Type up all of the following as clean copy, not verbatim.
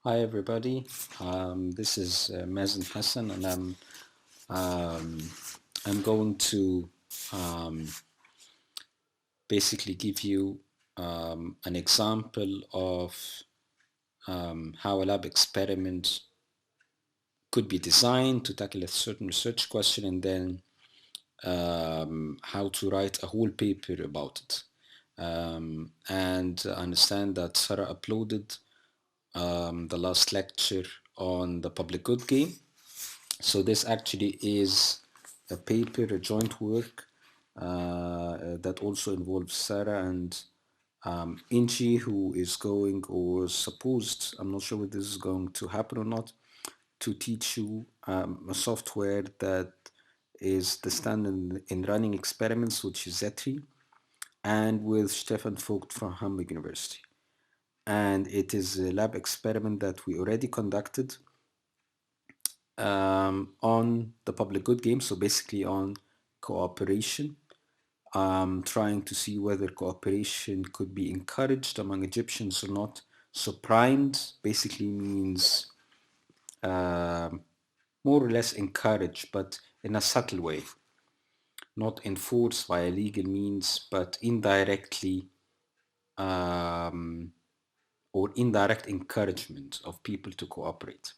Hi everybody. This is Mazen Hassan, and I'm going to um, basically give you an example of how a lab experiment could be designed to tackle a certain research question, and then how to write a whole paper about it. And I understand that Sara uploaded the last lecture on the public good game. So this actually is a paper, a joint work that also involves Sara and Inchi, who is going or supposed, I'm not sure whether this is going to happen or not, to teach you a software that is the standard in running experiments, which is Zetri, and with Stefan Vogt from Hamburg University. And it is a lab experiment that we already conducted on the public good game, so basically on cooperation, trying to see whether cooperation could be encouraged among Egyptians or not. So primed basically means more or less encouraged, but in a subtle way, not enforced via legal means, but indirectly um, or indirect encouragement of people to cooperate.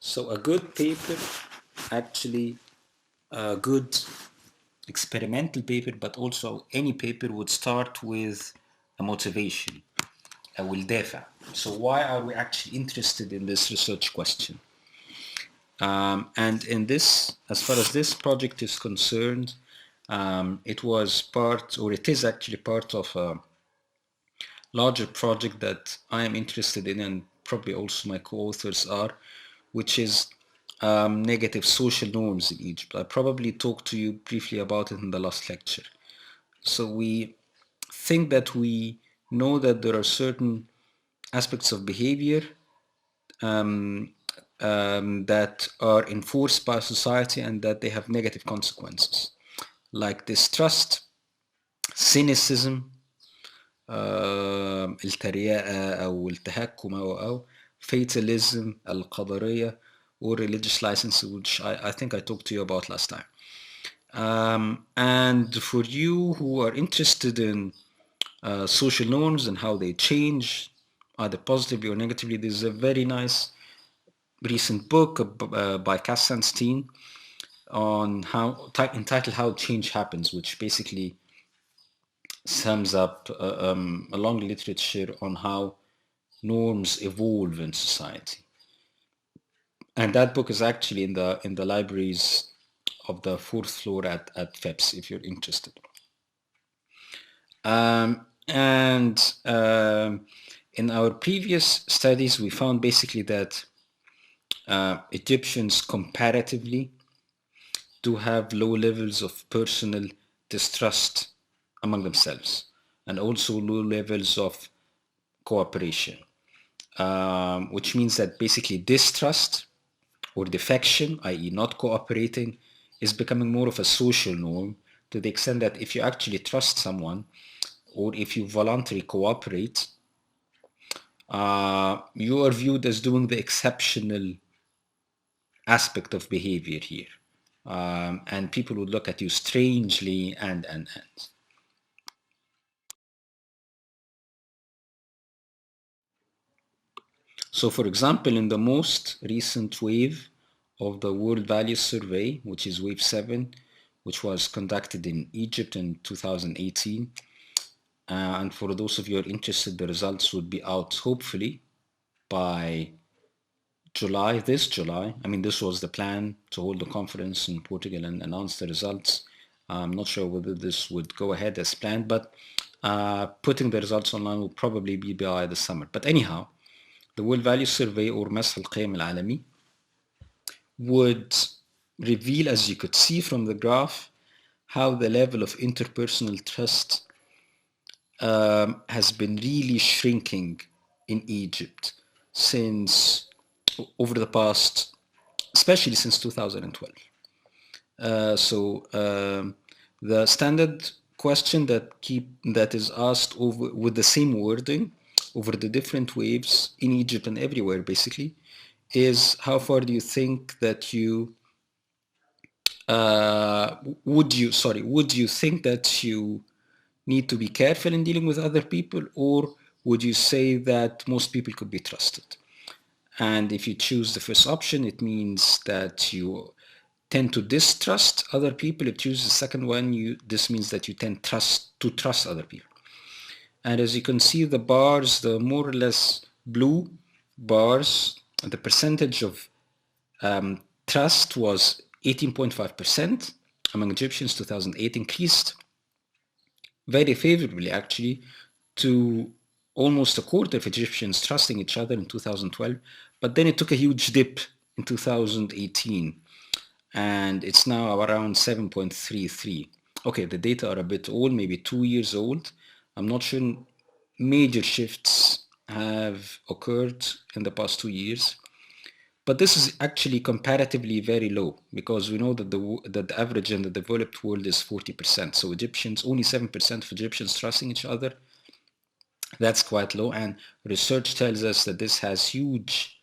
So a good paper, actually a good experimental paper, but also any paper would start with a motivation, a will دافع. So why are we actually interested in this research question? And in this, as far as this project is concerned, it was part, or it is actually part of a larger project that I am interested in, and probably also my co-authors are, which is negative social norms in Egypt. I probably talked to you briefly about it in the last lecture. So we think that we know that there are certain aspects of behavior that are enforced by society and that they have negative consequences, like distrust, cynicism, التريقة أو التهكم أو fatalism, القدرية, or religious license, which I think I talked to you about last time. And for you who are interested in social norms and how they change, either positively or negatively, there's a very nice recent book by Kassanstein on how entitled "How Change Happens," which basically sums up a long literature on how norms evolve in society. And that book is actually in the libraries of the fourth floor at FEPS if you're interested. And in our previous studies, we found basically that Egyptians comparatively do have low levels of personal distrust among themselves and also low levels of cooperation, which means that basically distrust or defection, i.e., not cooperating, is becoming more of a social norm to the extent that if you actually trust someone or if you voluntarily cooperate, you are viewed as doing the exceptional aspect of behavior here. And people would look at you strangely and. So for example, in the most recent wave of the World Values Survey, which is wave 7, which was conducted in Egypt in 2018, and for those of you who are interested, the results would be out hopefully by July, this July. I mean, this was the plan to hold the conference in Portugal and announce the results. I'm not sure whether this would go ahead as planned, but putting the results online will probably be by the summer. But anyhow, the World Value Survey or مسح القيم العالمي would reveal, as you could see from the graph, how the level of interpersonal trust has been really shrinking in Egypt since over the past, especially since 2012. So the standard question that is asked over with the same wording over the different waves in Egypt and everywhere basically is how far do you think that you would you think that you need to be careful in dealing with other people, or would you say that most people could be trusted? And if you choose the first option, it means that you tend to distrust other people. If you choose the second one, this means that you tend to trust other people. And as you can see, the bars, the more or less blue bars, the percentage of trust was 18.5% among Egyptians 2008, increased very favorably actually to almost a quarter of Egyptians trusting each other in 2012, but then it took a huge dip in 2018 and it's now around 7.33. Okay, the data are a bit old, maybe 2 years old. I'm not sure major shifts have occurred in the past 2 years. But this is actually comparatively very low because we know that the average in the developed world is 40%. So Egyptians, only 7% of Egyptians trusting each other. That's quite low. And research tells us that this has huge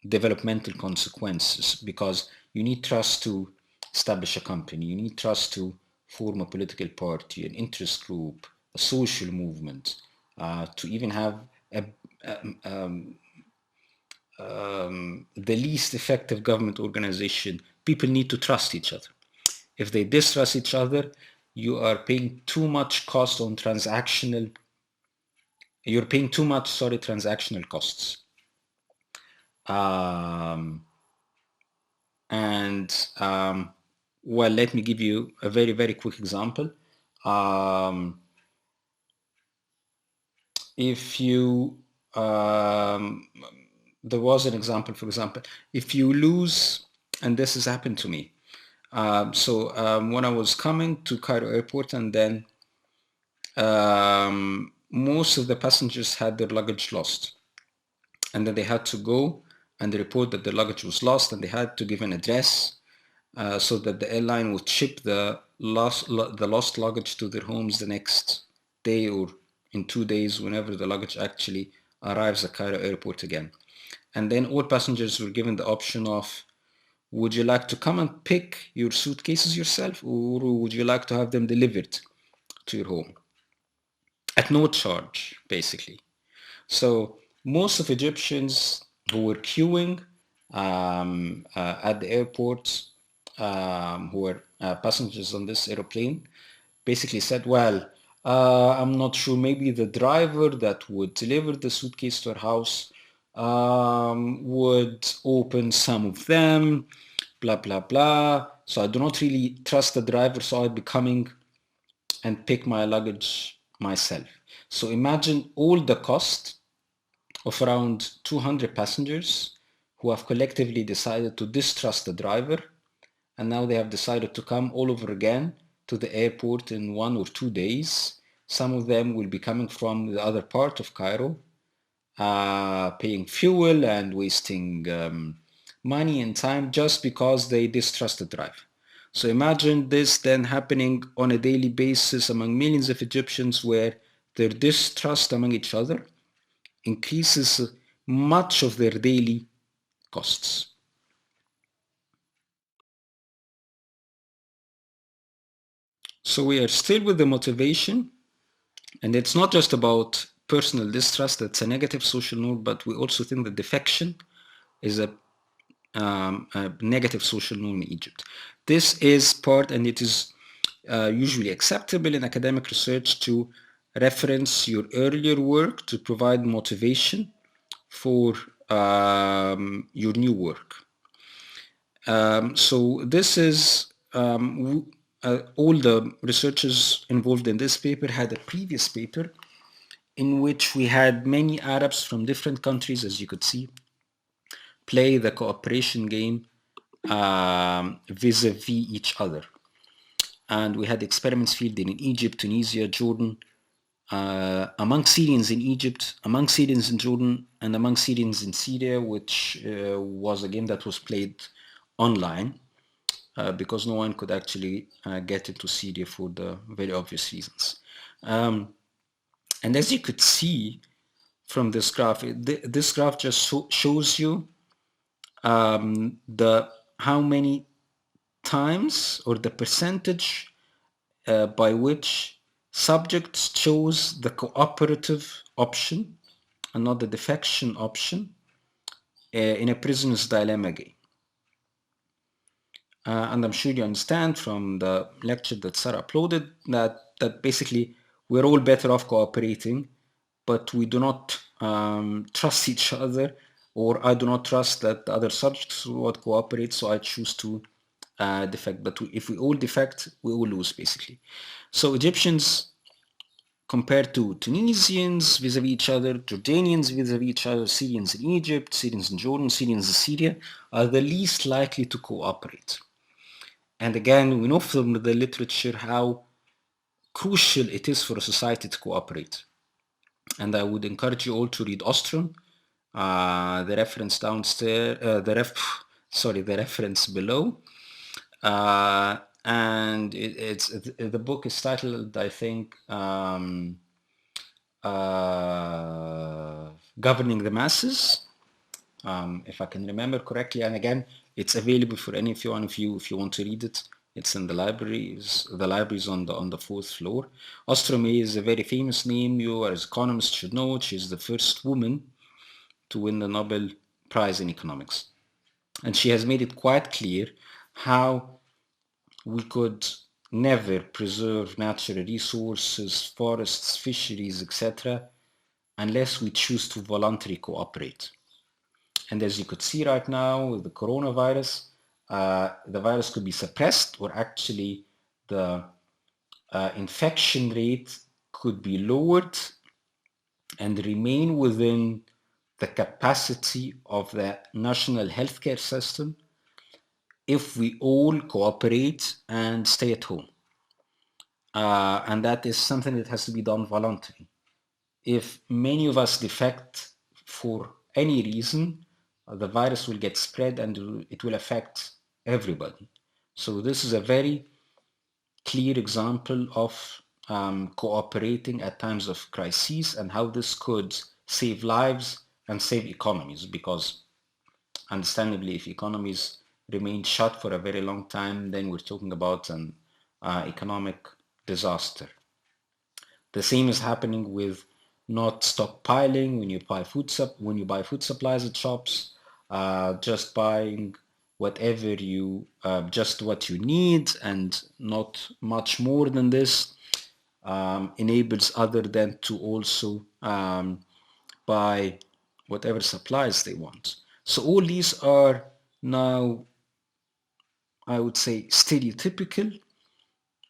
developmental consequences because you need trust to establish a company. You need trust to form a political party, an interest group, a social movement, to even have the least effective government organization. People need to trust each other. If they distrust each other, you are paying too much cost on transactional, you're paying too much, transactional costs. Well, let me give you a very, very quick example. If you, there was an example, for example, if you lose, and this has happened to me. When I was coming to Cairo airport and then most of the passengers had their luggage lost. And then they had to go and report that their luggage was lost and they had to give an address so that the airline would ship the lost luggage to their homes the next day or in 2 days whenever the luggage actually arrives at Cairo airport again. And then all passengers were given the option of, would you like to come and pick your suitcases yourself, or would you like to have them delivered to your home? At no charge, basically. So most of Egyptians who were queuing at the airport, who were passengers on this aeroplane, basically said, well, I'm not sure, maybe the driver that would deliver the suitcase to our house would open some of them, blah, blah, blah. So I do not really trust the driver, so I'll be coming and pick my luggage myself. So imagine all the cost of around 200 passengers who have collectively decided to distrust the driver, and now they have decided to come all over again to the airport in 1 or 2 days. Some of them will be coming from the other part of Cairo, paying fuel and wasting money and time just because they distrust the driver. So imagine this then happening on a daily basis among millions of Egyptians, where their distrust among each other increases much of their daily costs. So we are still with the motivation, and it's not just about personal distrust, that's a negative social norm, but we also think that defection is a negative social norm in Egypt. This is part, and it is usually acceptable in academic research to reference your earlier work to provide motivation for your new work. So this is all the researchers involved in this paper had a previous paper in which we had many Arabs from different countries, as you could see, play the cooperation game vis-a-vis each other. And we had experiments fielded in Egypt, Tunisia, Jordan, among Syrians in Egypt, among Syrians in Jordan, and among Syrians in Syria, which was a game that was played online. because no one could actually get into Syria for the very obvious reasons. And as you could see from this graph, this graph just shows you the how many times or the percentage by which subjects chose the cooperative option and not the defection option in a prisoner's dilemma game. And I'm sure you understand from the lecture that Sara uploaded that basically we're all better off cooperating, but we do not trust each other, or I do not trust that the other subjects would cooperate, so I choose to defect. But if we all defect, we all lose basically. So Egyptians compared to Tunisians vis-a-vis each other, Jordanians vis-a-vis each other, Syrians in Egypt, Syrians in Jordan, Syrians in Syria, are the least likely to cooperate. And again, we know from the literature how crucial it is for a society to cooperate. And I would encourage you all to read Ostrom, the reference downstairs, the reference below. And the book is titled, I think, Governing the Masses, if I can remember correctly. And again, it's available for any one of you if you want to read it. It's in the libraries. The library is on the fourth floor. Ostrom is a very famous name. You as economists should know. She's the first woman to win the Nobel Prize in economics. And she has made it quite clear how we could never preserve natural resources, forests, fisheries, etc., unless we choose to voluntarily cooperate. And as you could see right now with the coronavirus, the virus could be suppressed, or actually the infection rate could be lowered and remain within the capacity of the national healthcare system if we all cooperate and stay at home. And that is something that has to be done voluntarily. If many of us defect for any reason, the virus will get spread and it will affect everybody. So this is a very clear example of cooperating at times of crises and how this could save lives and save economies, because understandably, if economies remain shut for a very long time, then we're talking about an economic disaster. The same is happening with not stockpiling when you buy food supplies at shops, just buying whatever just what you need and not much more than this, enables other than to also buy whatever supplies they want. So all these are now, I would say, stereotypical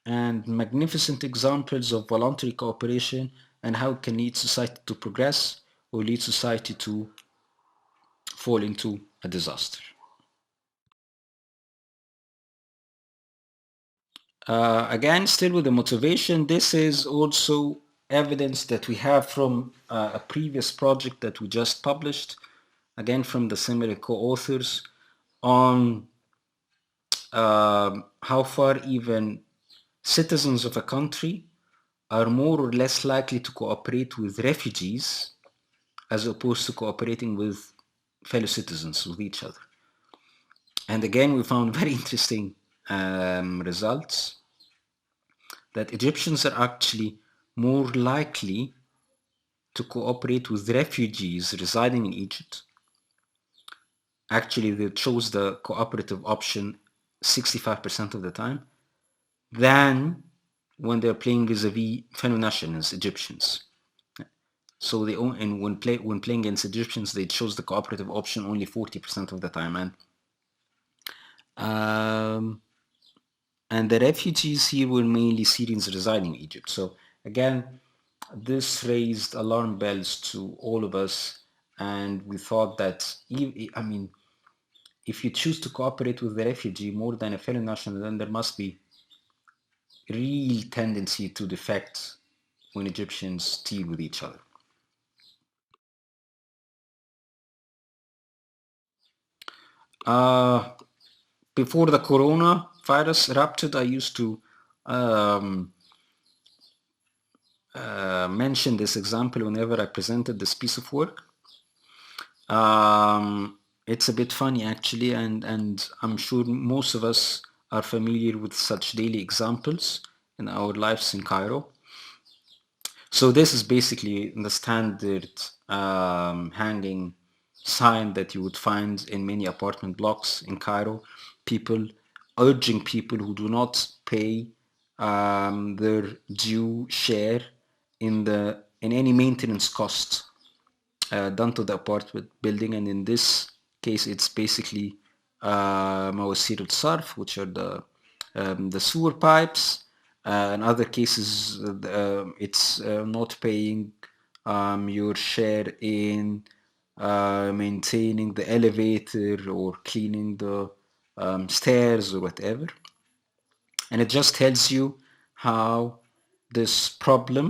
and magnificent examples of voluntary cooperation and how it can lead society to progress or lead society to fall into a disaster. Again, still with the motivation, this is also evidence that we have from a previous project that we just published, again from the similar co-authors, on how far even citizens of a country are more or less likely to cooperate with refugees as opposed to cooperating with fellow citizens, with each other. And again, we found very interesting results that Egyptians are actually more likely to cooperate with refugees residing in Egypt. Actually, they chose the cooperative option 65% of the time than when they're playing vis-a-vis fellow nationals, Egyptians. So they and when playing against Egyptians, they chose the cooperative option only 40% of the time, and the refugees here were mainly Syrians residing in Egypt. So again, this raised alarm bells to all of us, and we thought that if you choose to cooperate with the refugee more than a fellow national, then there must be real tendency to defect when Egyptians deal with each other. Before the corona, virus erupted, I used to mention this example whenever I presented this piece of work. It's a bit funny actually, and I'm sure most of us are familiar with such daily examples in our lives in Cairo. So this is basically the standard hanging sign that you would find in many apartment blocks in Cairo. People urging people who do not pay their due share in any maintenance cost done to the apartment building, and in this case, it's basically مواسير الصرف, which are the sewer pipes. In other cases, it's not paying your share in maintaining the elevator or cleaning the stairs or whatever. And it just tells you how this problem,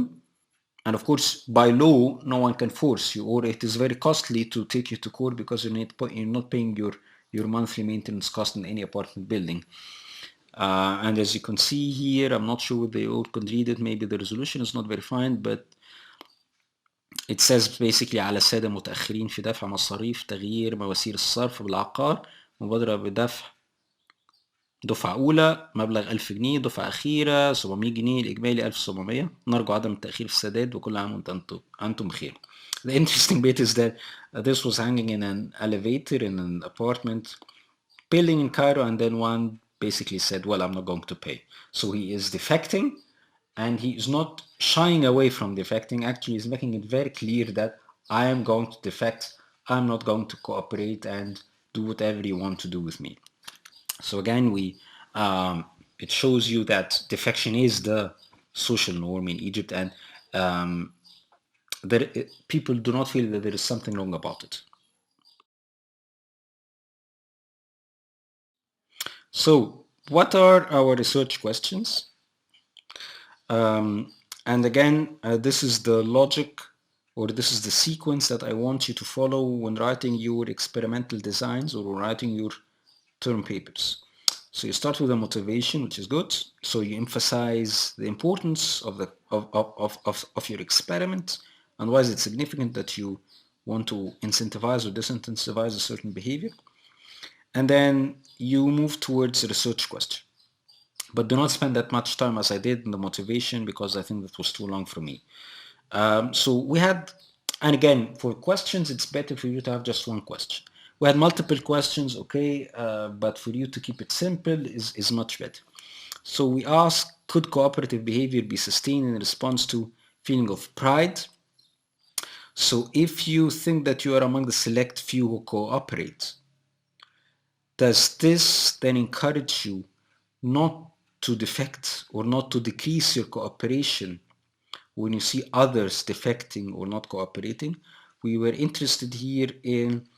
and of course, by law, no one can force you, or it is very costly to take you to court because you're not paying your monthly maintenance cost in any apartment building. And as you can see here, I'm not sure they all can read it. Maybe the resolution is not very fine, but it says basically على السادة متأخرين في دفع مصاريف تغيير مواسير الصرف بالعقار مبادرة بدفع دفعة أولى مبلغ 1000 جنيه، دفعة أخيرة 700 جنيه، الإجمالي 1700. نرجو عدم التأخير في السداد وكل عام وأنتم بخير. The interesting bit is that this was hanging in an elevator in an apartment building in Cairo, and then one basically said, well, I'm not going to pay. So he is defecting, and he is not shying away from defecting. Actually, he's making it very clear that I am going to defect, I'm not going to cooperate and do whatever you want to do with me. So again, it shows you that defection is the social norm in Egypt, and people do not feel that there is something wrong about it. So what are our research questions? And again, this is the logic, or this is the sequence that I want you to follow when writing your experimental designs or writing your term papers. So you start with a motivation, which is good. So you emphasize the importance of your experiment and why is it significant that you want to incentivize or disincentivize a certain behavior. And then you move towards a research question. But do not spend that much time as I did in the motivation, because I think that was too long for me. So we had, and again, for questions, it's better for you to have just one question. We had multiple questions, okay, but for you to keep it simple is much better. So we asked, could cooperative behavior be sustained in response to feeling of pride? So if you think that you are among the select few who cooperate, does this then encourage you not to defect or not to decrease your cooperation when you see others defecting or not cooperating? We were interested here in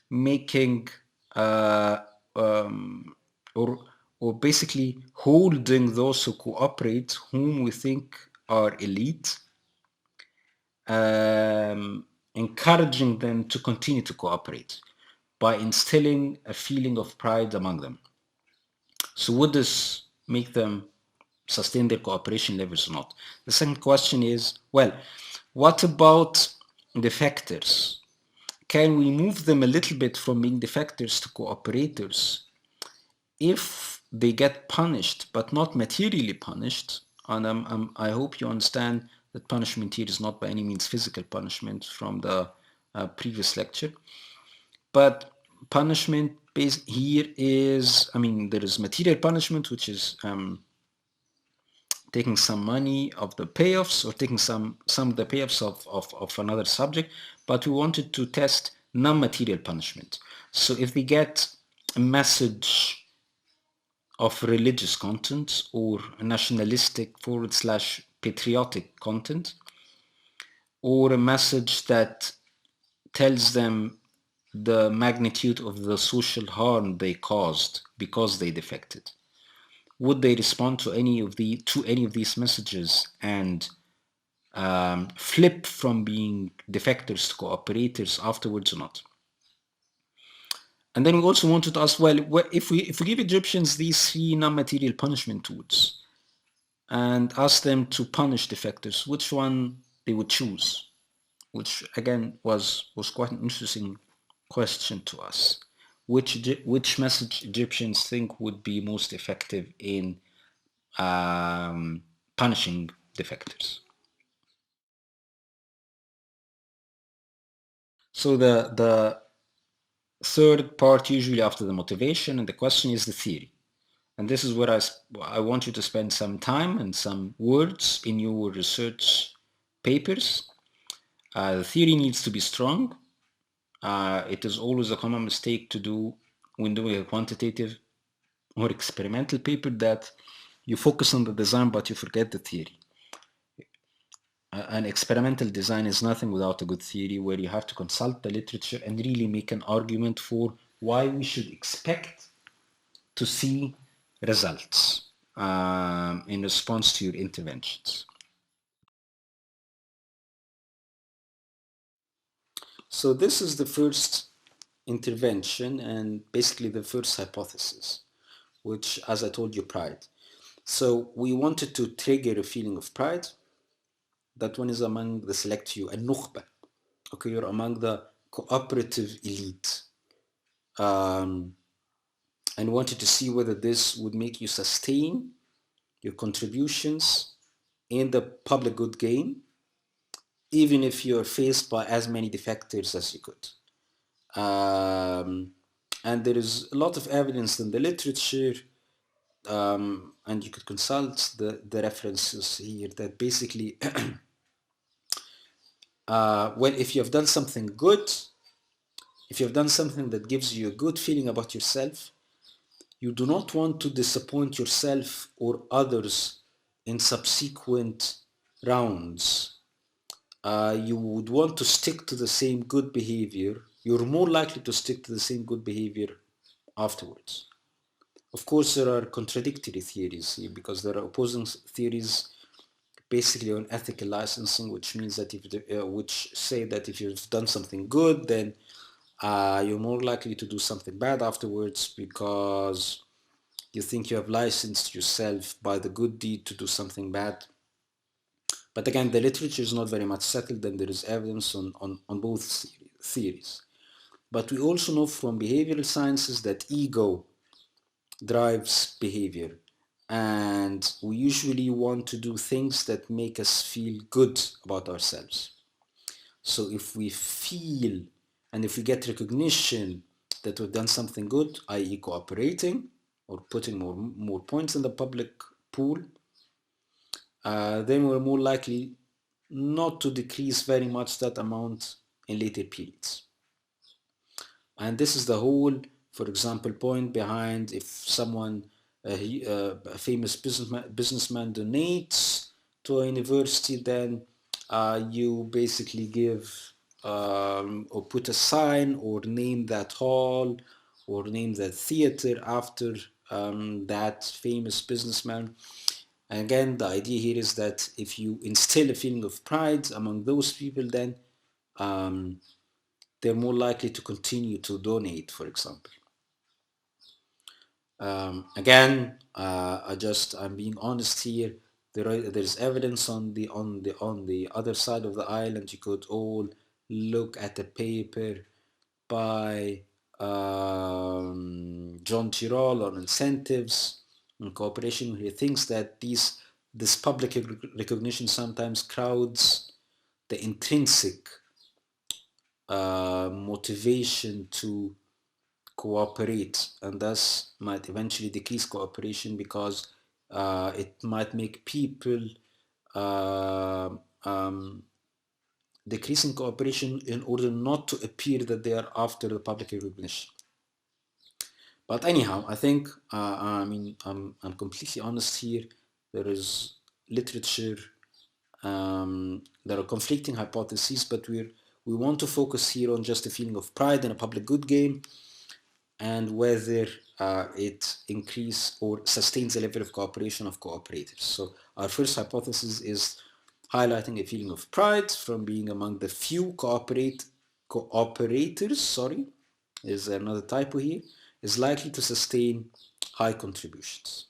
making or basically holding those who cooperate, whom we think are elite, encouraging them to continue to cooperate by instilling a feeling of pride among them. So would this make them sustain their cooperation levels or not? The second question is, well, what about defectors? Can we move them a little bit from being defectors to cooperators if they get punished, but not materially punished? And I hope you understand that punishment here is not by any means physical punishment from the previous lecture, but punishment here is, there is material punishment, which is taking some money of the payoffs or taking some of the payoffs of another subject, but we wanted to test non-material punishment. So if they get a message of religious content or nationalistic / patriotic content, or a message that tells them the magnitude of the social harm they caused because they defected, would they respond to any of these messages and flip from being defectors to cooperators afterwards or not? And then we also wanted to ask, well, if we give Egyptians these 3 non-material punishment tools and ask them to punish defectors, which one they would choose? Which again was quite an interesting question to us. Which message Egyptians think would be most effective in punishing defectors? So the third part, usually after the motivation and the question, is the theory. And this is where I want you to spend some time and some words in your research papers. The theory needs to be strong. It is always a common mistake to do when doing a quantitative or experimental paper that you focus on the design but you forget the theory. An experimental design is nothing without a good theory, where you have to consult the literature and really make an argument for why we should expect to see results in response to your interventions. So this is the first intervention and basically the first hypothesis, which, as I told you, pride. So we wanted to trigger a feeling of pride. That one is among the select few, and nukhba. Okay, you're among the cooperative elite. And wanted to see whether this would make you sustain your contributions in the public good gain, even if you're faced by as many defectors as you could. And there is a lot of evidence in the literature, and you could consult the references here, that basically, well, if you have done something good, if you have done something that gives you a good feeling about yourself, you do not want to disappoint yourself or others in subsequent rounds. You would want to stick to the same good behavior. You're more likely to stick to the same good behavior afterwards. Of course, there are contradictory theories here, because there are opposing theories basically on ethical licensing, which means that which say that if you've done something good, then you're more likely to do something bad afterwards, because you think you have licensed yourself by the good deed to do something bad. But again, the literature is not very much settled, and there is evidence on both theories. But we also know from behavioral sciences that ego drives behavior. And we usually want to do things that make us feel good about ourselves. So if we feel and if we get recognition that we've done something good, i.e. cooperating or putting more points in the public pool, then we're more likely not to decrease very much that amount in later periods. And this is the whole, for example, point behind if someone, a famous businessman donates to a university, then you basically give or put a sign or name that hall or name that theater after that famous businessman. And again, the idea here is that if you instill a feeling of pride among those people, then they're more likely to continue to donate, for example. Again, I'm being honest here. There's evidence on the other side of the island. You could all look at a paper by John Tirole on incentives and cooperation. He thinks that this public recognition sometimes crowds the intrinsic motivation to cooperate, and thus might eventually decrease cooperation, because it might make people uh, um, decreasing cooperation in order not to appear that they are after the public recognition. But anyhow, I think I'm completely honest here. There is literature. There are conflicting hypotheses, but we want to focus here on just a feeling of pride in a public good game, and whether it increases or sustains the level of cooperation of cooperators. So our first hypothesis is highlighting a feeling of pride from being among the few cooperators, is another typo here, is likely to sustain high contributions.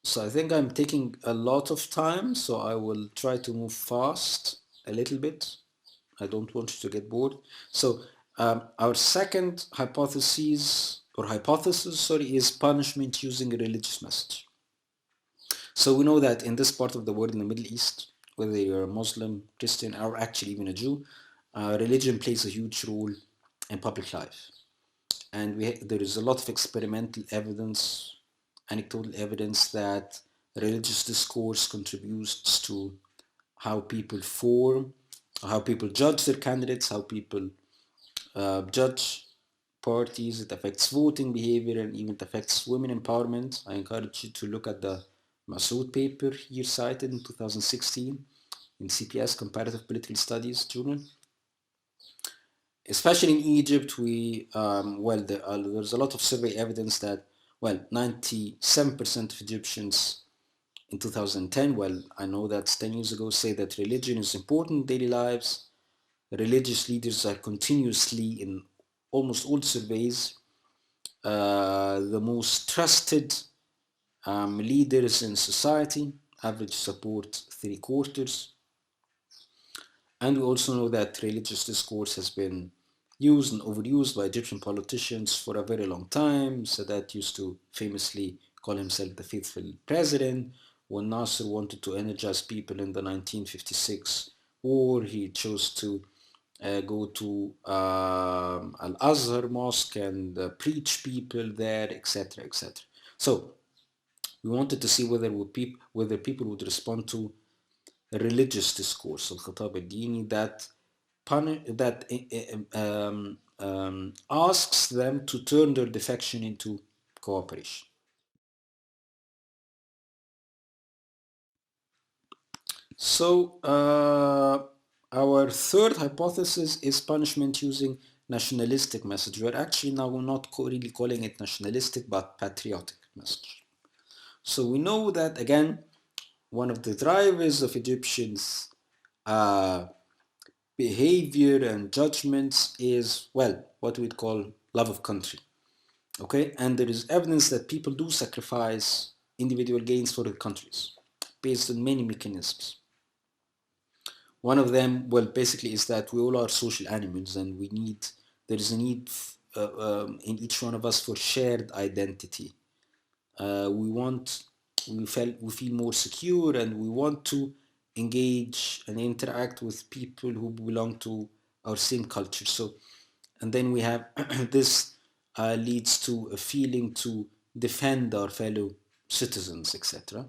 So I think I'm taking a lot of time, so I will try to move fast a little bit. I don't want you to get bored. So our second hypothesis, sorry, is punishment using a religious message. So we know that in this part of the world, in the Middle East, whether you're a Muslim, Christian, or actually even a Jew, religion plays a huge role in public life. And there is a lot of experimental evidence, anecdotal evidence that religious discourse contributes to how people form, how people judge their candidates, how people judge parties. It affects voting behavior and even affects women empowerment. I encourage you to look at the Masood paper here cited in 2016 in CPS Comparative Political Studies Journal. Especially in Egypt, there's a lot of survey evidence that 97% of Egyptians in 2010, I know that's 10 years ago, say that religion is important in daily lives. Religious leaders are continuously in almost all surveys the most trusted leaders in society, average support 3/4. And we also know that religious discourse has been used and overused by Egyptian politicians for a very long time. Sadat used to famously call himself the faithful president. When Nasser wanted to energize people in the 1956 war, he chose to go to Al Azhar Mosque and preach people there, etc., etc. So we wanted to see whether people would respond to a religious discourse, al-khitab al-dini, that asks them to turn their defection into cooperation. So our third hypothesis is punishment using nationalistic message. We're actually now not really calling it nationalistic, but patriotic message. So we know that, again, one of the drivers of Egyptians' behavior and judgments is, what we'd call love of country. Okay, and there is evidence that people do sacrifice individual gains for their countries based on many mechanisms. One of them, basically is that we all are social animals and there is a need in each one of us for shared identity. We want, we feel more secure and we want to engage and interact with people who belong to our same culture. So, and then we have this leads to a feeling to defend our fellow citizens, etc.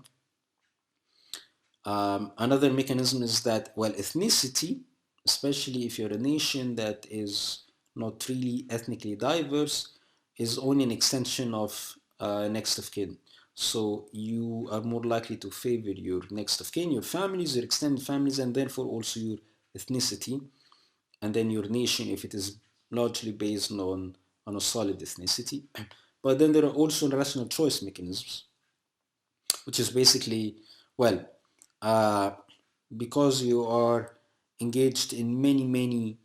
Another mechanism is that, ethnicity, especially if you're a nation that is not really ethnically diverse, is only an extension of next of kin. So you are more likely to favor your next of kin, your families, your extended families, and therefore also your ethnicity, and then your nation if it is largely based on a solid ethnicity. But then there are also rational choice mechanisms, which is basically, well, uh, because you are engaged in many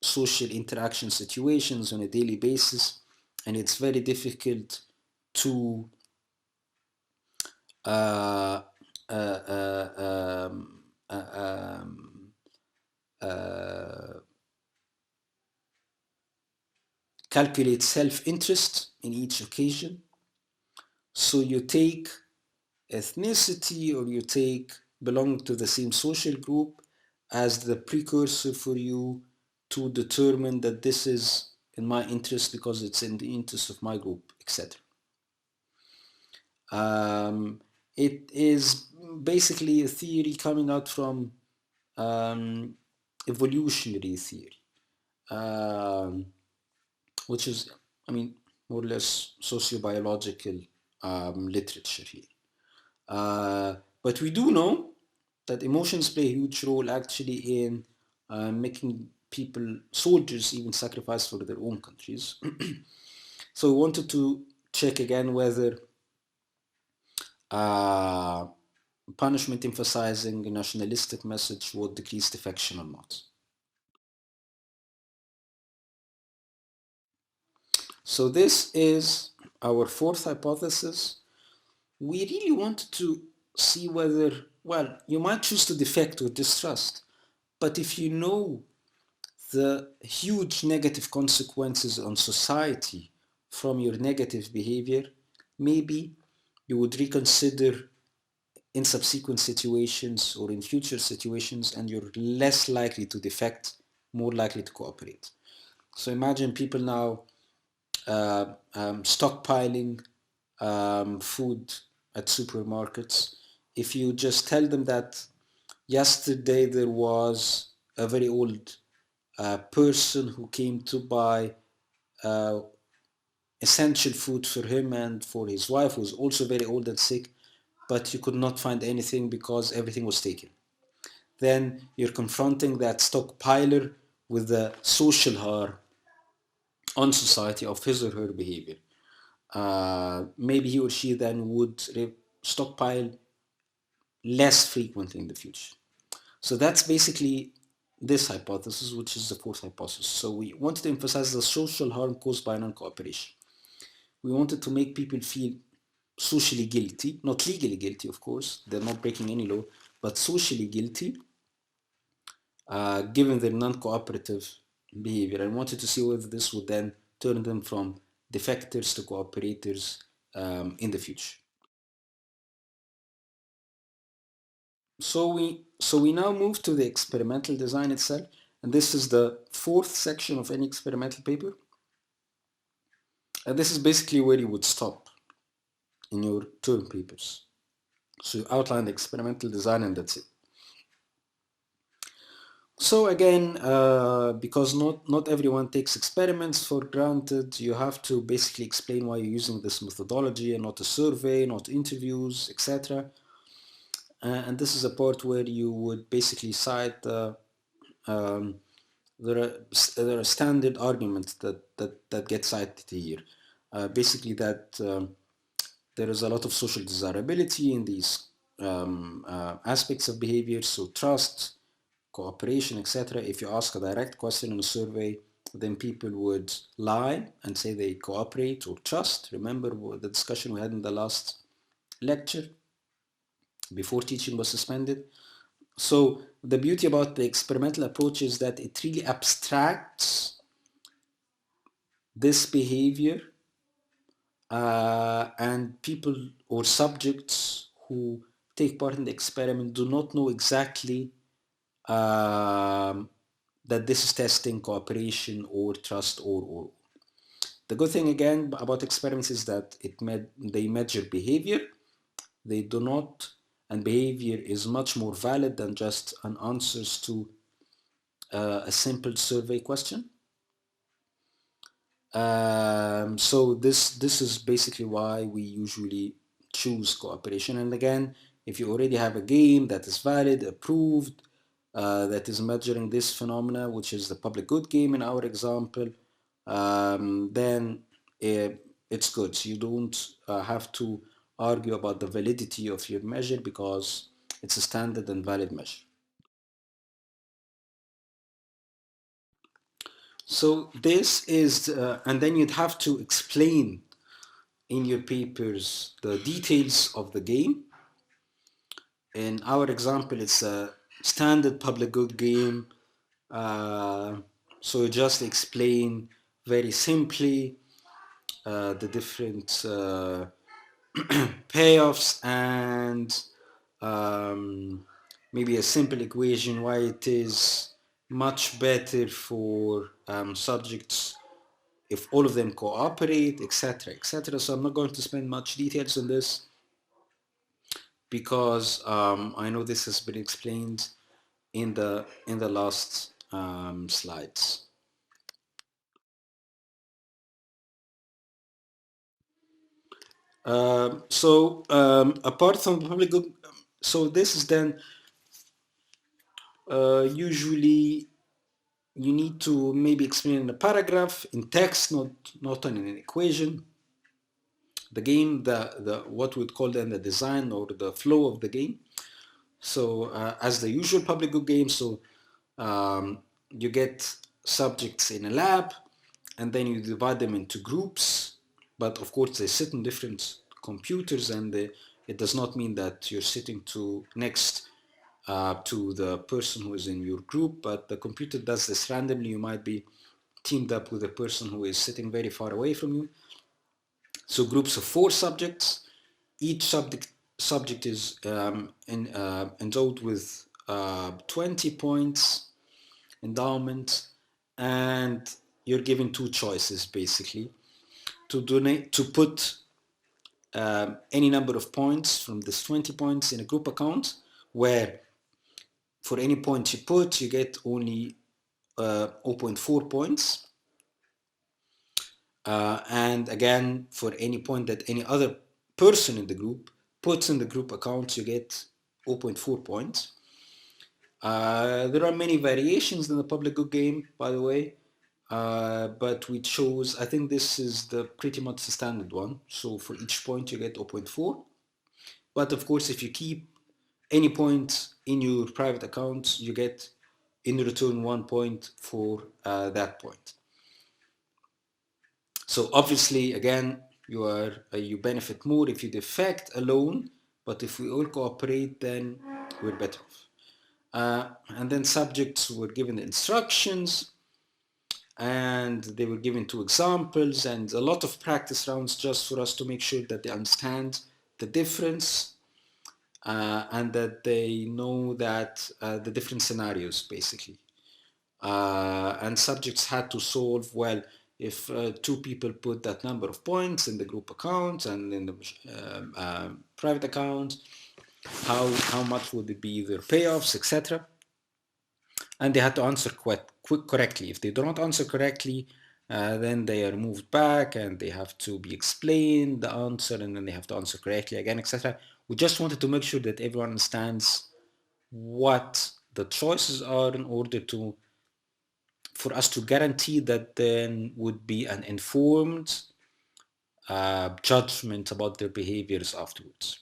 social interaction situations on a daily basis, and it's very difficult to uh, uh, uh, um, uh, um, uh, calculate self-interest in each occasion. So you take ethnicity or you take belong to the same social group as the precursor for you to determine that this is in my interest because it's in the interest of my group, etc. It is basically a theory coming out from um, evolutionary theory, um, which is, I mean, more or less sociobiological literature here. But we do know that emotions play a huge role actually in making people, soldiers, even sacrifice for their own countries. So we wanted to check again whether uh, punishment emphasizing a nationalistic message would decrease defection or not. So this is our fourth hypothesis. We really wanted to see whether, well, you might choose to defect or distrust, but if you know the huge negative consequences on society from your negative behavior, maybe you would reconsider in subsequent situations or in future situations, and you're less likely to defect, more likely to cooperate. So imagine people now stockpiling food at supermarkets. If you just tell them that yesterday there was a very old person who came to buy uh, essential food for him and for his wife, who was also very old and sick, but you could not find anything because everything was taken. Then you're confronting that stockpiler with the social harm on society of his or her behavior. Maybe he or she then would stockpile less frequently in the future. So that's basically this hypothesis, which is the fourth hypothesis. So we wanted to emphasize the social harm caused by non-cooperation. We wanted to make people feel socially guilty, not legally guilty, of course, they're not breaking any law, but socially guilty, given their non-cooperative behavior. I wanted to see whether this would then turn them from defectors to cooperators in the future. So we now move to the experimental design itself, and this is the fourth section of any experimental paper. And this is basically where you would stop in your term papers. So you outline the experimental design and that's it. So again, because not everyone takes experiments for granted, you have to basically explain why you're using this methodology and not a survey, not interviews, etc. And this is a part where you would basically cite um, there are standard arguments that get cited here. Basically that there is a lot of social desirability in these aspects of behavior, so trust, cooperation, etc. If you ask a direct question in a survey, then people would lie and say they cooperate or trust. Remember the discussion we had in the last lecture before teaching was suspended? So the beauty about the experimental approach is that it really abstracts this behavior, and people or subjects who take part in the experiment do not know exactly that this is testing cooperation or trust or. The good thing again about experiments is that they measure behavior. They do not, and behavior is much more valid than just an answers to a simple survey question. So this is basically why we usually choose cooperation. And again, if you already have a game that is valid, approved, that is measuring this phenomena, which is the public good game in our example, then it's good. So you don't have to argue about the validity of your measure because it's a standard and valid measure. So this is, and then you'd have to explain in your papers the details of the game. In our example, it's a standard public good game. So just explain very simply the different payoffs and maybe a simple equation why it is much better for subjects if all of them cooperate, etc., etc. So I'm not going to spend much details on this because I know this has been explained in the last slides. Apart from public good, so this is then usually you need to maybe explain in a paragraph in text, not in an equation. The game, the what we'd call then the design or the flow of the game. So as the usual public good game, so you get subjects in a lab, and then you divide them into groups, but of course they sit on different computers, and it does not mean that you're sitting next to the person who is in your group, but the computer does this randomly. You might be teamed up with a person who is sitting very far away from you. So groups of 4 subjects. Each subject is endowed with 20 points endowment, and you're given 2 choices basically to put any number of points from this 20 points in a group account, where for any point you put, you get only 0.4 points. And again, for any point that any other person in the group puts in the group account, you get 0.4 points. There are many variations in the public good game, by the way, but we chose, I think this is the pretty much the standard one. So for each point you get 0.4. But of course, if you keep any point in your private account, you get in return 1 point for that point. So obviously, again, you benefit more if you defect alone, but if we all cooperate, then we're better off. And then subjects were given the instructions, and they were given 2 examples and a lot of practice rounds just for us to make sure that they understand the difference and that they know that the different scenarios basically. And subjects had to solve, well, if 2 people put that number of points in the group account and in the private account, how much would it be their payoffs, etc. And they had to answer correctly. If they do not answer correctly, then they are moved back and they have to be explained the answer, and then they have to answer correctly again, etc. We just wanted to make sure that everyone understands what the choices are in order for us to guarantee that then would be an informed judgment about their behaviors afterwards.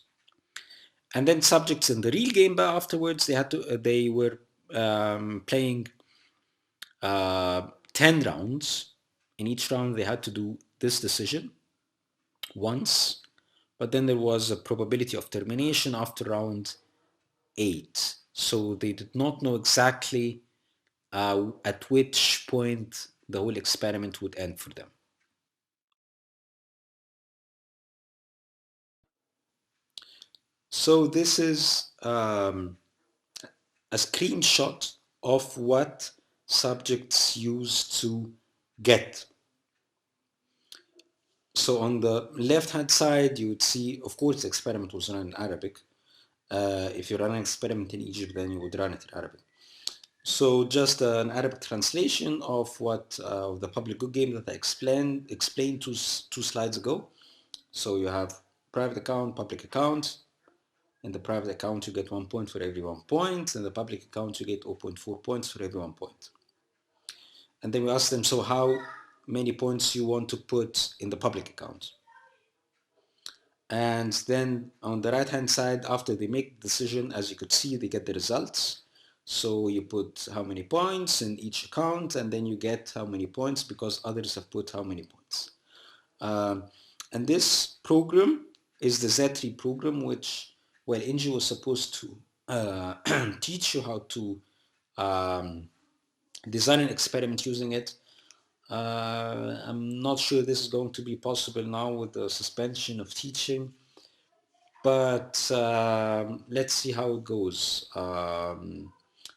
And then subjects in the real game afterwards, they were playing 10 rounds. In each round, they had to do this decision once, but then there was a probability of termination after round 8. So they did not know exactly at which point the whole experiment would end for them. So this is a screenshot of what subjects used to get. So on the left-hand side, you would see, of course, the experiment was run in Arabic. If you run an experiment in Egypt, then you would run it in Arabic. So just an Arabic translation of what the public good game that I explained 2 slides ago. So you have private account, public account. In the private account, you get 1 point for every 1 point. In the public account, you get 0.4 points for every 1 point. And then we ask them, so how many points you want to put in the public account? And then on the right-hand side, after they make the decision, as you could see, they get the results. So you put how many points in each account, and then you get how many points because others have put how many points. And this program is the Z3 program, which, well, Inji was supposed to teach you how to design an experiment using it. I'm not sure this is going to be possible now with the suspension of teaching, but let's see how it goes.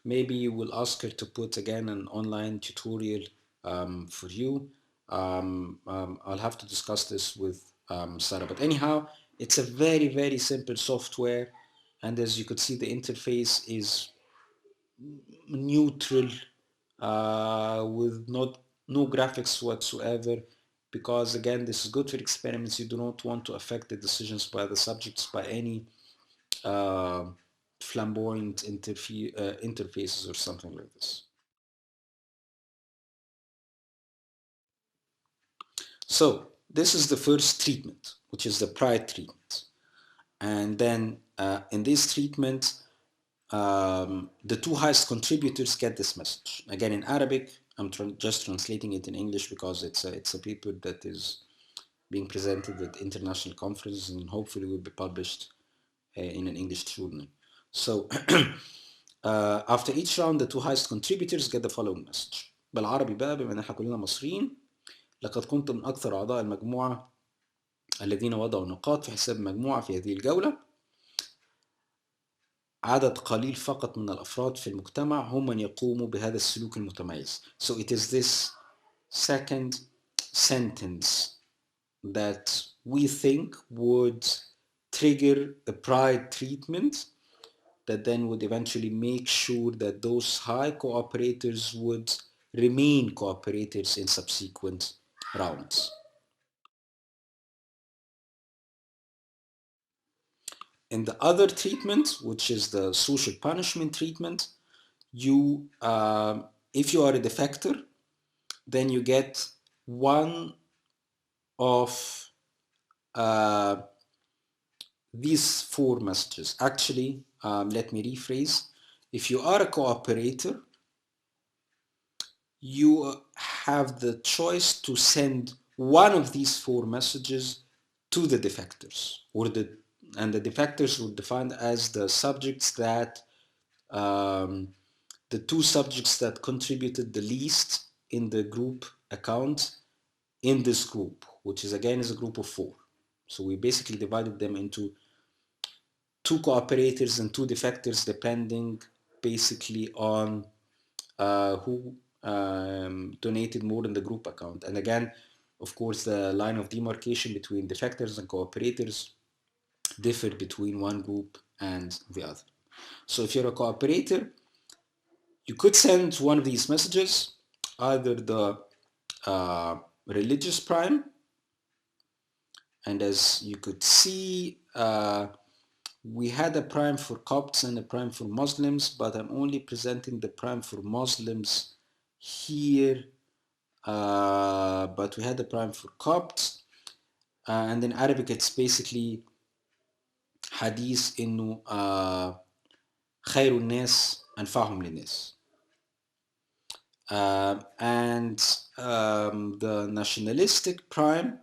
Maybe we'll ask her to put again an online tutorial for you. I'll have to discuss this with Sara, but anyhow, it's a very, very simple software, and as you could see, the interface is neutral with no graphics whatsoever, because again, this is good for experiments. You do not want to affect the decisions by the subjects by any flamboyant interfaces or something like this. So this is the first treatment, which is the prior treatment. And then in this treatment, the 2 highest contributors get this message. Again, in Arabic, I'm just translating it in English because it's a paper that is being presented at international conferences and hopefully will be published in an English journal. So after each round, the two highest contributors get the following message. بالعربي بقى بما ان احنا كلنا مصريين، لقد كنت من أكثر أعضاء المجموعة الذين وضعوا نقاط في حساب المجموعة في هذه الجولة. عدد قليل فقط من الأفراد في المجتمع هم من يقوموا بهذا السلوك المتميز. So it is this second sentence that we think would trigger the pride treatment that then would eventually make sure that those high cooperators would remain cooperators in subsequent rounds. In the other treatment, which is the social punishment treatment, you, if you are a defector, then you get one of these four messages. Actually, let me rephrase. If you are a cooperator, you have the choice to send one of these four messages to the defectors, and the defectors were defined as the subjects that the two subjects that contributed the least in the group account in this group, which is again is a group of four. So we basically divided them into two cooperators and two defectors, depending basically on who donated more in the group account. And again, of course, the line of demarcation between defectors and cooperators differed between one group and the other. So if you're a cooperator, you could send one of these messages, either the religious prime, and as you could see, we had a prime for Copts and a prime for Muslims, but I'm only presenting the prime for Muslims here, but we had a prime for Copts, and in Arabic it's basically hadith إنه خير الناس أنفعهم للناس. And the nationalistic prime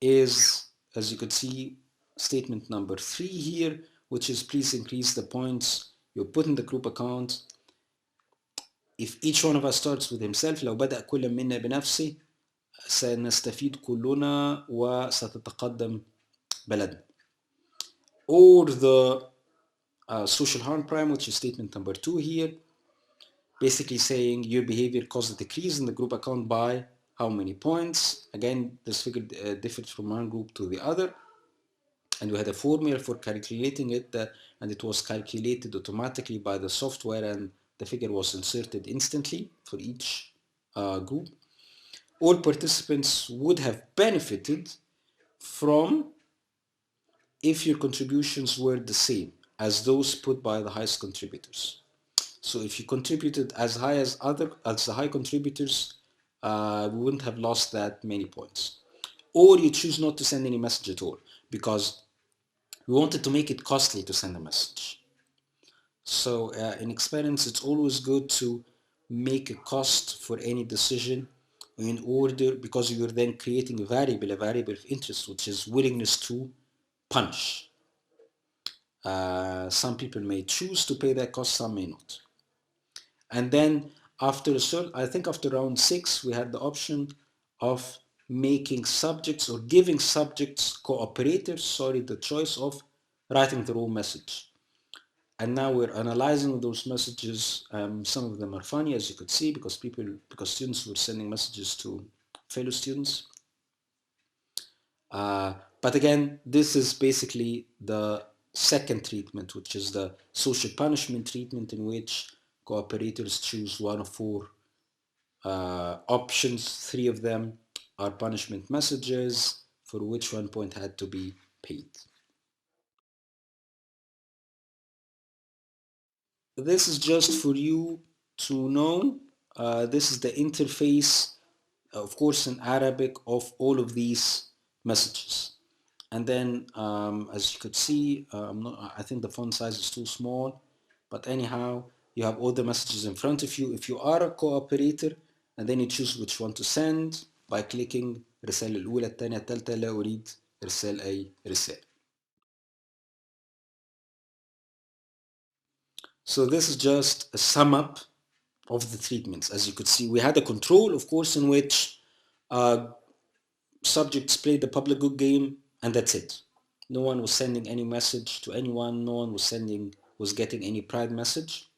is, as you could see, statement number 3 here, which is please increase the points you put in the group account. If each one of us starts with himself, لو بدأ كل منا بنفسه سنستفيد كلنا وستتقدم بلدنا. Or the social harm prime, which is statement number 2 here, basically saying your behavior caused a decrease in the group account by how many points. Again, this figure differed from one group to the other, and we had a formula for calculating it, and it was calculated automatically by the software, and the figure was inserted instantly for each group. All participants would have benefited from if your contributions were the same as those put by the highest contributors. So if you contributed as high as the high contributors, we wouldn't have lost that many points. Or you choose not to send any message at all, because we wanted to make it costly to send a message. So in experiments, it's always good to make a cost for any decision in order, because you're then creating a variable of interest, which is willingness to punish. Some people may choose to pay that cost, some may not. And then after I think after round 6, we had the option of making subjects or giving subjects cooperators, the choice of writing their own message. And now we're analyzing those messages. Some of them are funny, as you could see, because students were sending messages to fellow students. But again, this is basically the second treatment, which is the social punishment treatment, in which cooperators choose one of four options. 3 of them are punishment messages for which 1 point had to be paid. This is just for you to know. This is the interface, of course, in Arabic, of all of these messages. And then, as you could see, I think the font size is too small, but anyhow, You have all the messages in front of you. If you are a cooperator, and then you choose which one to send by clicking الرسالة الأولى الثانية الثالثة لا أريد إرسال أي رسالة. So this is just a sum up of the treatments. As you could see, we had a control, of course, in which subjects played the public good game, and that's it. No one was sending any message to anyone. No one was getting any pride message.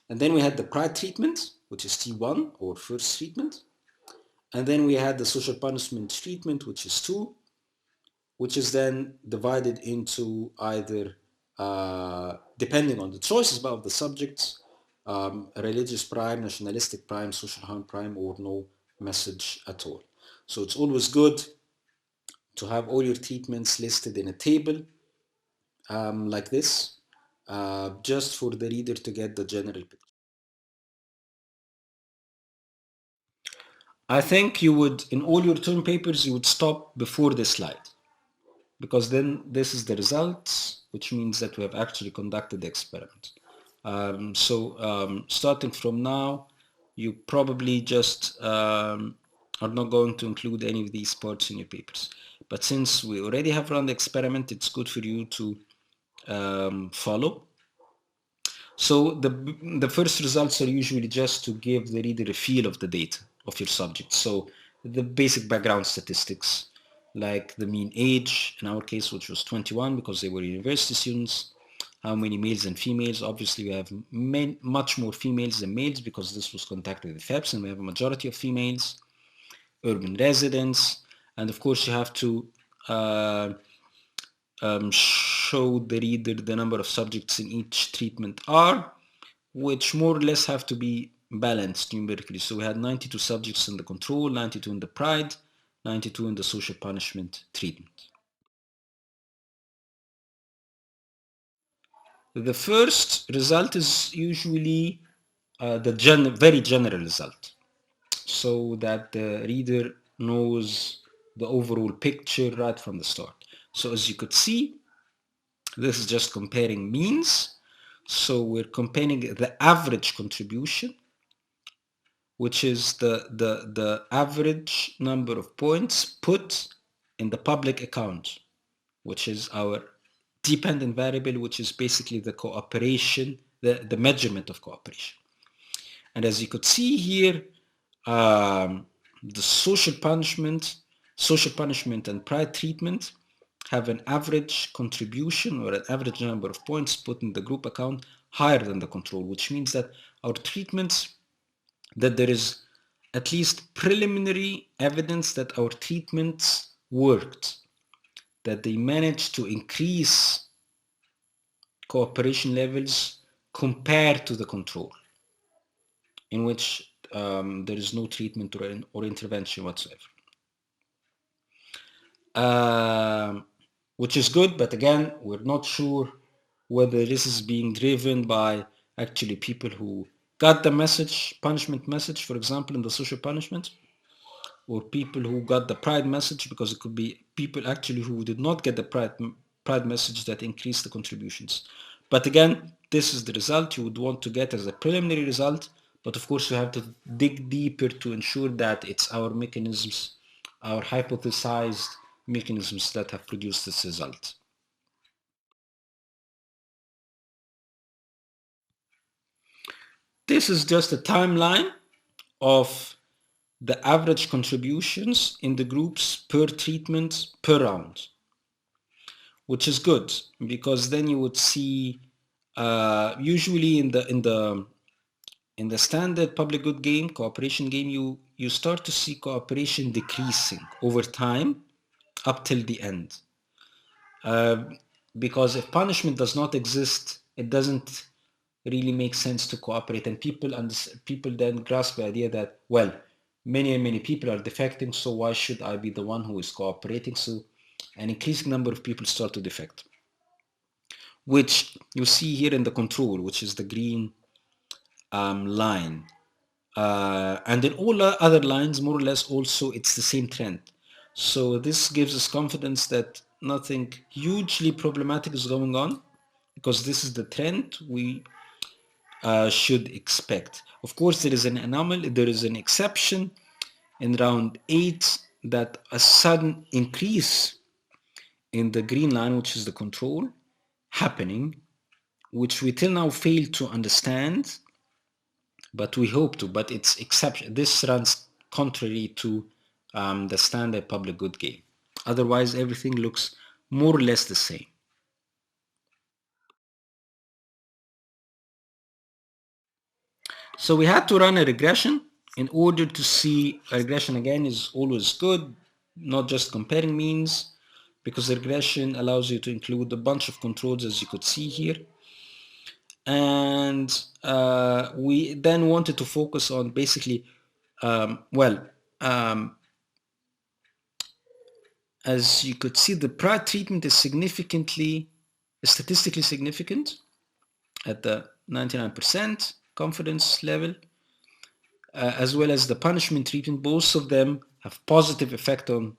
And then we had the pride treatment, which is T1 or first treatment. And then we had the social punishment treatment, which is 2, which is then divided into either, depending on the choices of the subjects, religious prime, nationalistic prime, social harm prime, or no message at all. So it's always good to have all your treatments listed in a table like this, just for the reader to get the general picture. I think you would, in all your term papers, you would stop before this slide, because then this is the results, which means that we have actually conducted the experiment. Starting from now, you probably just are not going to include any of these parts in your papers. But since we already have run the experiment, it's good for you to follow. So the first results are usually just to give the reader a feel of the data of your subject. So the basic background statistics, like the mean age, in our case, which was 21 because they were university students, how many males and females. Obviously, we have much more females than males because this was conducted with Defects, and we have a majority of females, urban residents, and of course you have to show the reader the number of subjects in each treatment R, which more or less have to be balanced numerically. So we had 92 subjects in the control, 92 in the pride, 92 in the social punishment treatment. The first result is usually the very general result, so that the reader knows the overall picture right from the start. So as you could see, this is just comparing means. So we're comparing the average contribution, which is the average number of points put in the public account, which is our dependent variable, which is basically the cooperation, the measurement of cooperation. And as you could see here, the social punishment and pride treatment have an average contribution or an average number of points put in the group account higher than the control, which means that our treatments, that there is at least preliminary evidence that our treatments worked, that they managed to increase cooperation levels compared to the control, in which there is no treatment or intervention whatsoever. Which is good, but again, we're not sure whether this is being driven by actually people who got the punishment message, for example, in the social punishment, or people who got the pride message, because it could be people actually who did not get the pride message that increased the contributions. But again, this is the result you would want to get as a preliminary result, but of course you have to dig deeper to ensure that it's our mechanisms, our hypothesized mechanisms that have produced this result. This is just a timeline of the average contributions in the groups per treatment per round, which is good because then you would see usually in the standard public good game, cooperation game, you start to see cooperation decreasing over time up till the end. Because if punishment does not exist, it doesn't really make sense to cooperate, and people then grasp the idea that, well, many people are defecting, so why should I be the one who is cooperating? So an increasing number of people start to defect, which you see here in the control, which is the green line. And in all other lines, more or less also, it's the same trend. So this gives us confidence that nothing hugely problematic is going on, because this is the trend. We should expect. Of course, there is an anomaly, there is an exception in round 8 that a sudden increase in the green line, which is the control, happening, which we till now fail to understand, but we hope to. But it's exception. This runs contrary to the standard public good game. Otherwise, everything looks more or less the same. So we had to run a regression in order to see. A regression again is always good, not just comparing means, because the regression allows you to include a bunch of controls, as you could see here. And we then wanted to focus on basically, as you could see, the prior treatment is statistically significant at the 99% confidence level, as well as the punishment treatment. Both of them have positive effect on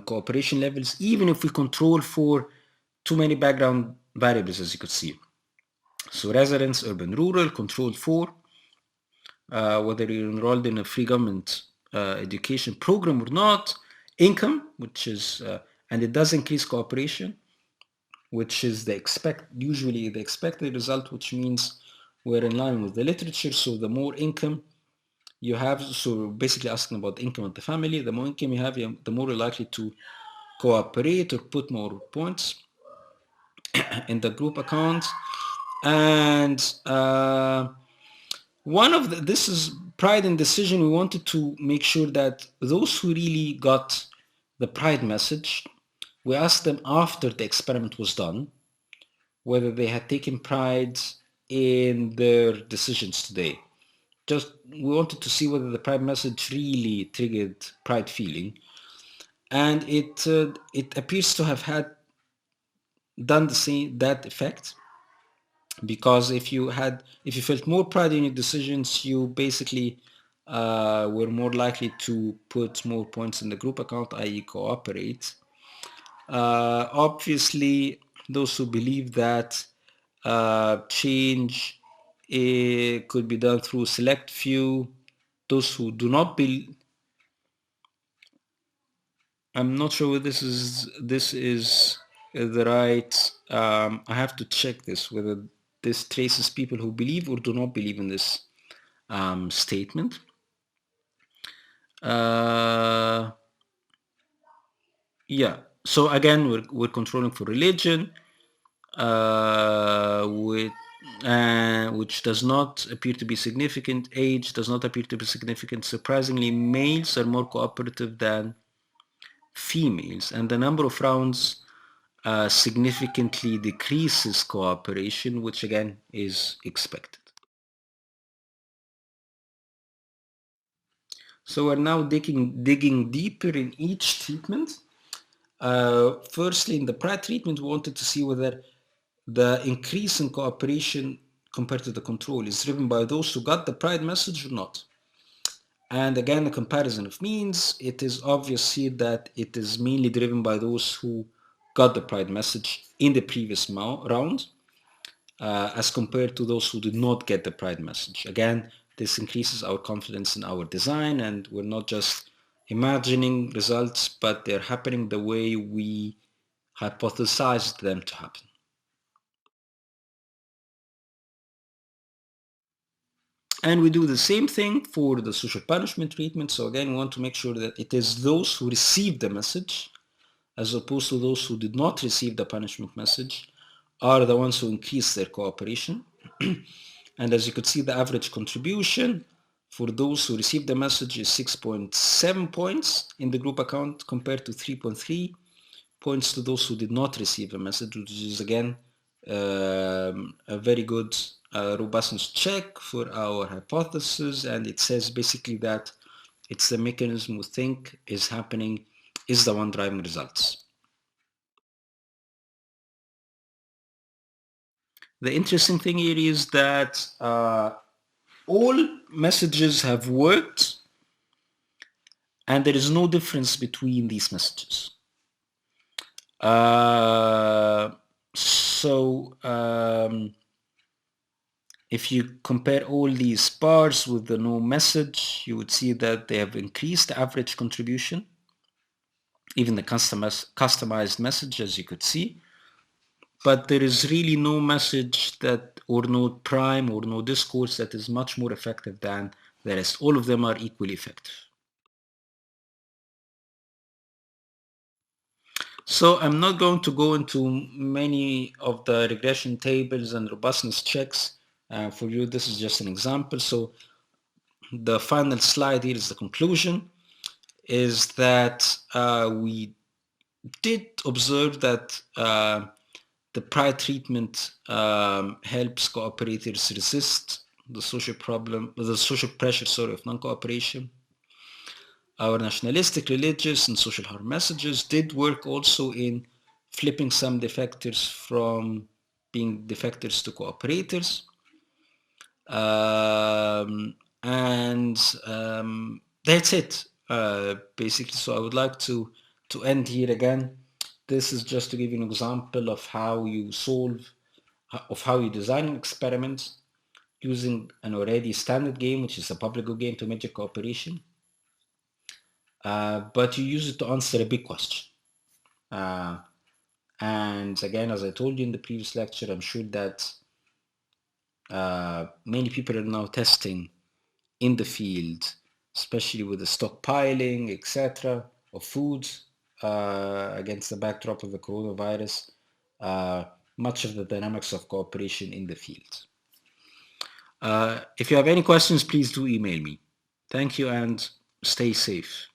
cooperation levels, even if we control for too many background variables, as you could see. So residence, urban, rural, controlled for, whether you're enrolled in a free government education program or not, income, which is, and it does increase cooperation, which is usually the expected result, which means we're in line with the literature. So the more income you have, so basically asking about the income of the family, the more income you have, the more you're likely to cooperate or put more points in the group account. And this is pride and decision. We wanted to make sure that those who really got the pride message, we asked them after the experiment was done, whether they had taken pride in their decisions today. We wanted to see whether the pride message really triggered pride feeling, and it appears to have done that effect, because if you felt more pride in your decisions, you basically were more likely to put more points in the group account, i.e. cooperate. Obviously, those who believe that change could be done through select few, those who do not believe, I'm not sure whether this is the right, I have to check this, whether this traces people who believe or do not believe in this statement. Yeah, so again, we're controlling for religion, which does not appear to be significant. Age does not appear to be significant. Surprisingly, males are more cooperative than females, and the number of rounds significantly decreases cooperation, which again is expected. So we're now digging deeper in each treatment. Firstly, in the prior treatment, we wanted to see whether the increase in cooperation compared to the control is driven by those who got the pride message or not. And again, the comparison of means, it is obvious here that it is mainly driven by those who got the pride message in the previous round, as compared to those who did not get the pride message. Again, this increases our confidence in our design, and we're not just imagining results, but they're happening the way we hypothesized them to happen. And we do the same thing for the social punishment treatment. So again, we want to make sure that it is those who receive the message, as opposed to those who did not receive the punishment message, are the ones who increase their cooperation. And as you could see, the average contribution for those who received the message is 6.7 points in the group account, compared to 3.3 points to those who did not receive the message, which is again a very good robustness check for our hypothesis. And it says basically that it's the mechanism we think is happening is the one driving results. The interesting thing here is that all messages have worked, and there is no difference between these messages. If you compare all these bars with the no message, you would see that they have increased the average contribution, even the customized message, as you could see. But there is really no message that, or no prime or no discourse that is much more effective than the rest. All of them are equally effective. So I'm not going to go into many of the regression tables and robustness checks. For you, this is just an example. So the final slide here is the conclusion, is that we did observe that the prior treatment helps cooperators resist the social pressure, of non-cooperation. Our nationalistic, religious, and social harm messages did work also in flipping some defectors from being defectors to cooperators. And that's it, basically. So I would like to end here again. This is just to give you an example of how you how you design an experiment using an already standard game, which is a public good game, to measure cooperation. But you use it to answer a big question. And again, as I told you in the previous lecture, I'm sure that many people are now testing in the field, especially with the stockpiling, etc., of foods against the backdrop of the coronavirus, much of the dynamics of cooperation in the field. If you have any questions, please do email me. Thank you and stay safe.